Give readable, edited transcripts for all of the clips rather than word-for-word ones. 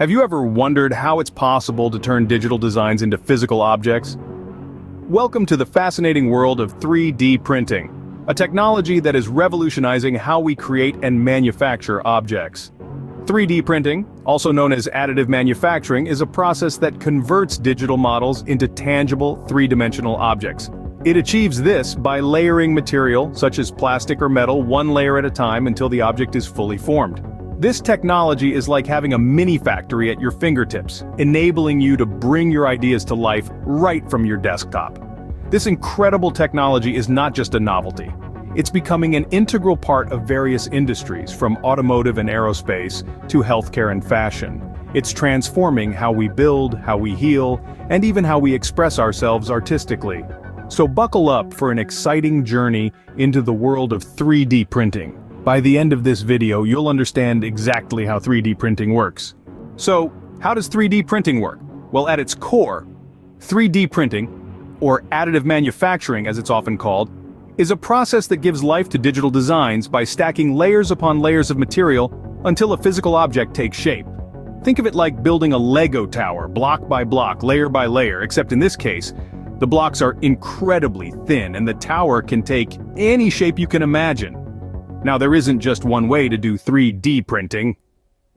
Have you ever wondered how it's possible to turn digital designs into physical objects? Welcome to the fascinating world of 3D printing, a technology that is revolutionizing how we create and manufacture objects. 3D printing, also known as additive manufacturing, is a process that converts digital models into tangible, three-dimensional objects. It achieves this by layering material, such as plastic or metal, one layer at a time until the object is fully formed. This technology is like having a mini factory at your fingertips, enabling you to bring your ideas to life right from your desktop. This incredible technology is not just a novelty. It's becoming an integral part of various industries, from automotive and aerospace to healthcare and fashion. It's transforming how we build, how we heal, and even how we express ourselves artistically. So buckle up for an exciting journey into the world of 3D printing. By the end of this video, you'll understand exactly how 3D printing works. So, how does 3D printing work? Well, at its core, 3D printing, or additive manufacturing as it's often called, is a process that gives life to digital designs by stacking layers upon layers of material until a physical object takes shape. Think of it like building a Lego tower, block by block, layer by layer, except in this case, the blocks are incredibly thin and the tower can take any shape you can imagine. Now, there isn't just one way to do 3D printing.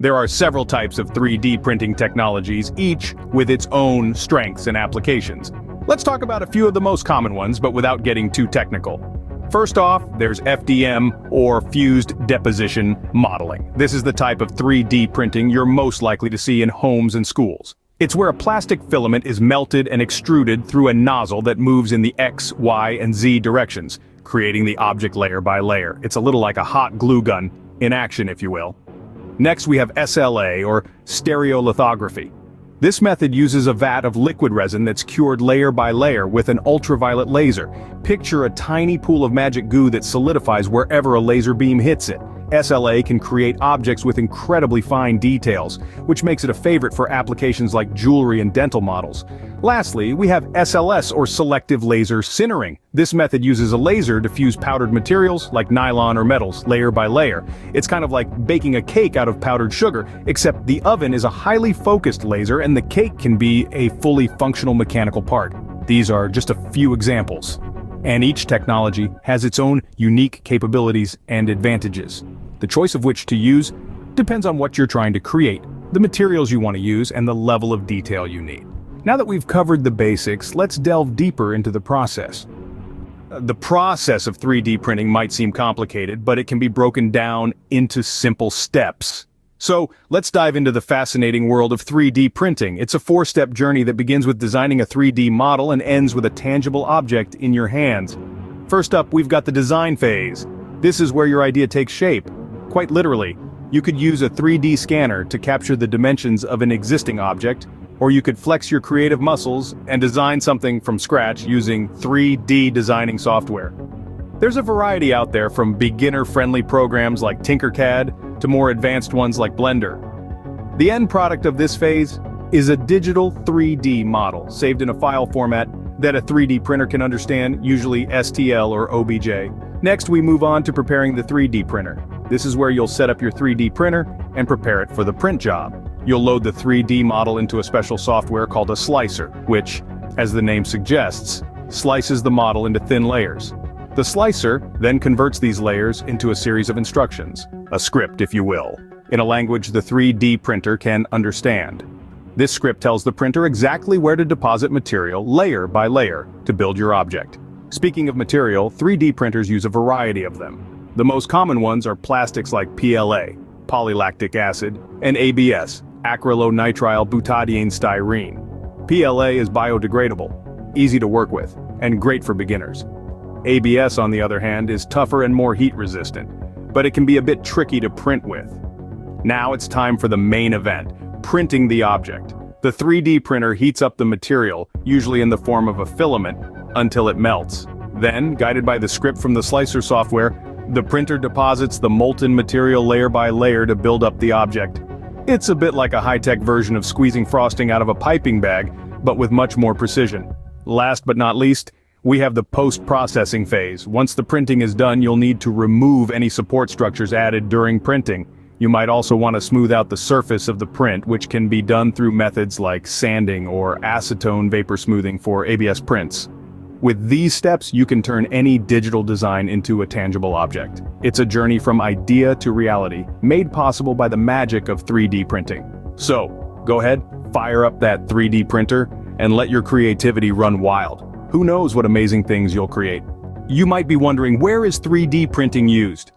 There are several types of 3D printing technologies, each with its own strengths and applications. Let's talk about a few of the most common ones, but without getting too technical. First off, there's FDM, or fused deposition modeling. This is the type of 3D printing you're most likely to see in homes and schools. It's where a plastic filament is melted and extruded through a nozzle that moves in the X, Y, and Z directions, creating the object layer by layer. It's a little like a hot glue gun in action, if you will. Next, we have SLA, or stereolithography. This method uses a vat of liquid resin that's cured layer by layer with an ultraviolet laser. Picture a tiny pool of magic goo that solidifies wherever a laser beam hits it. SLA can create objects with incredibly fine details, which makes it a favorite for applications like jewelry and dental models. Lastly, we have SLS, or selective laser sintering. This method uses a laser to fuse powdered materials like nylon or metals layer by layer. It's kind of like baking a cake out of powdered sugar, except the oven is a highly focused laser and the cake can be a fully functional mechanical part. These are just a few examples. And each technology has its own unique capabilities and advantages. The choice of which to use depends on what you're trying to create, the materials you want to use, and the level of detail you need. Now that we've covered the basics, let's delve deeper into the process. The process of 3D printing might seem complicated, but it can be broken down into simple steps. So, let's dive into the fascinating world of 3D printing. It's a four-step journey that begins with designing a 3D model and ends with a tangible object in your hands. First up, we've got the design phase. This is where your idea takes shape. Quite literally, you could use a 3D scanner to capture the dimensions of an existing object, or you could flex your creative muscles and design something from scratch using 3D designing software. There's a variety out there, from beginner-friendly programs like Tinkercad to more advanced ones like Blender. The end product of this phase is a digital 3D model saved in a file format that a 3D printer can understand, usually STL or OBJ. Next, we move on to preparing the 3D printer. This is where you'll set up your 3D printer and prepare it for the print job. You'll load the 3D model into a special software called a slicer, which, as the name suggests, slices the model into thin layers. The slicer then converts these layers into a series of instructions, a script if you will, in a language the 3D printer can understand. This script tells the printer exactly where to deposit material layer by layer to build your object. Speaking of material, 3D printers use a variety of them. The most common ones are plastics like PLA, polylactic acid, and ABS, acrylonitrile butadiene styrene. PLA is biodegradable, easy to work with, and great for beginners. ABS, on the other hand, is tougher and more heat-resistant, but it can be a bit tricky to print with. Now it's time for the main event, printing the object. The 3D printer heats up the material, usually in the form of a filament, until it melts. Then, guided by the script from the slicer software, the printer deposits the molten material layer by layer to build up the object. It's a bit like a high-tech version of squeezing frosting out of a piping bag, but with much more precision. Last but not least, we have the post-processing phase. Once the printing is done, you'll need to remove any support structures added during printing. You might also want to smooth out the surface of the print, which can be done through methods like sanding or acetone vapor smoothing for ABS prints. With these steps, you can turn any digital design into a tangible object. It's a journey from idea to reality, made possible by the magic of 3D printing. So, go ahead, fire up that 3D printer, and let your creativity run wild. Who knows what amazing things you'll create? You might be wondering, where is 3D printing used?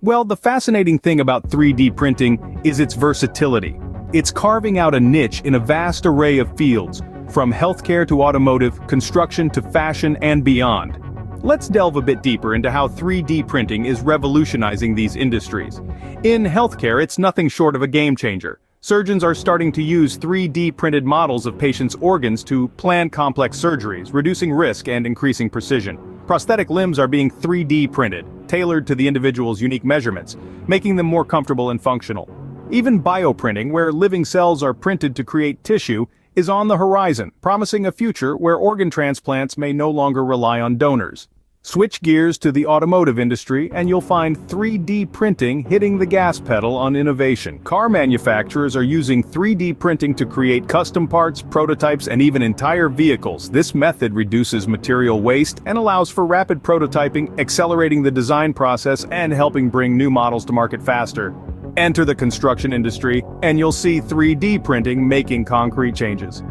Well, the fascinating thing about 3D printing is its versatility. It's carving out a niche in a vast array of fields, from healthcare to automotive, construction to fashion and beyond. Let's delve a bit deeper into how 3D printing is revolutionizing these industries. In healthcare, it's nothing short of a game changer. Surgeons are starting to use 3D printed models of patients' organs to plan complex surgeries, reducing risk and increasing precision. Prosthetic limbs are being 3D printed, tailored to the individual's unique measurements, making them more comfortable and functional. Even bioprinting, where living cells are printed to create tissue, is on the horizon, promising a future where organ transplants may no longer rely on donors. Switch gears to the automotive industry and you'll find 3D printing hitting the gas pedal on innovation. Car manufacturers are using 3D printing to create custom parts, prototypes, and even entire vehicles. This method reduces material waste and allows for rapid prototyping, accelerating the design process and helping bring new models to market faster. Enter the construction industry, and you'll see 3D printing making concrete changes.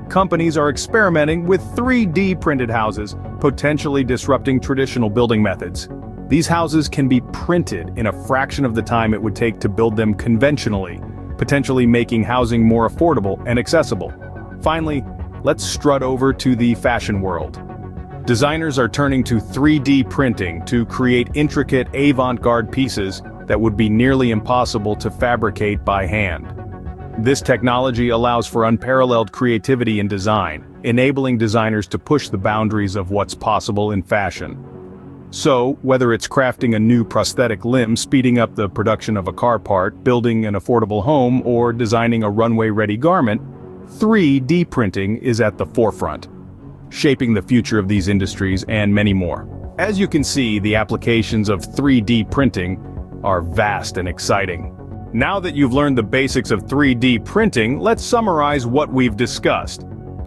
Companies are experimenting with 3D printed houses, potentially disrupting traditional building methods. These houses can be printed in a fraction of the time it would take to build them conventionally, potentially making housing more affordable and accessible. Finally, let's strut over to the fashion world. Designers are turning to 3D printing to create intricate avant-garde pieces that would be nearly impossible to fabricate by hand. This technology allows for unparalleled creativity in design, enabling designers to push the boundaries of what's possible in fashion. So, whether it's crafting a new prosthetic limb, speeding up the production of a car part, building an affordable home, or designing a runway-ready garment, 3D printing is at the forefront, shaping the future of these industries and many more. As you can see, the applications of 3D printing are vast and exciting. Now that you've learned the basics of 3D printing, let's summarize what we've discussed.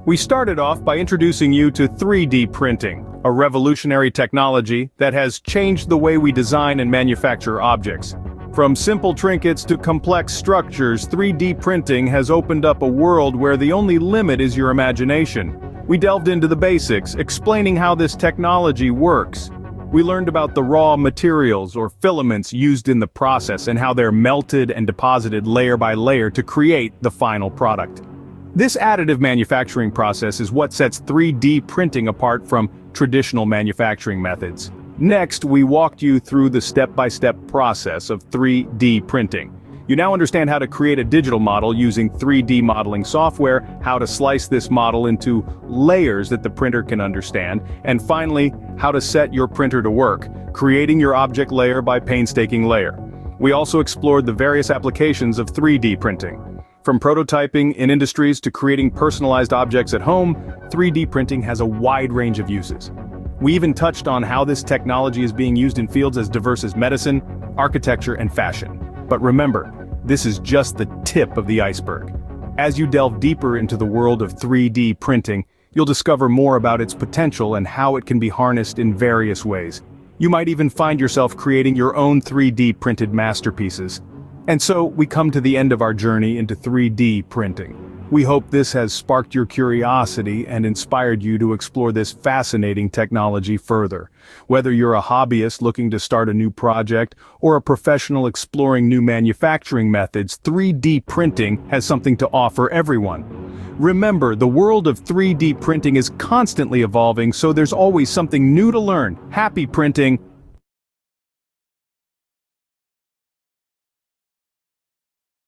We started off by introducing you to 3D printing, a revolutionary technology that has changed the way we design and manufacture objects. From simple trinkets to complex structures, 3D printing has opened up a world where the only limit is your imagination. We delved into the basics, explaining how this technology works. We learned about the raw materials or filaments used in the process and how they're melted and deposited layer by layer to create the final product. This additive manufacturing process is what sets 3D printing apart from traditional manufacturing methods. Next, we walked you through the step-by-step process of 3D printing. You now understand how to create a digital model using 3D modeling software, how to slice this model into layers that the printer can understand, and finally, how to set your printer to work, creating your object layer by painstaking layer. We also explored the various applications of 3D printing. From prototyping in industries to creating personalized objects at home, 3D printing has a wide range of uses. We even touched on how this technology is being used in fields as diverse as medicine, architecture, and fashion. But remember, this is just the tip of the iceberg. As you delve deeper into the world of 3D printing, you'll discover more about its potential and how it can be harnessed in various ways. You might even find yourself creating your own 3D printed masterpieces. And so, we come to the end of our journey into 3D printing. We hope this has sparked your curiosity and inspired you to explore this fascinating technology further. Whether you're a hobbyist looking to start a new project or a professional exploring new manufacturing methods, 3D printing has something to offer everyone. Remember, the world of 3D printing is constantly evolving, so there's always something new to learn. Happy printing!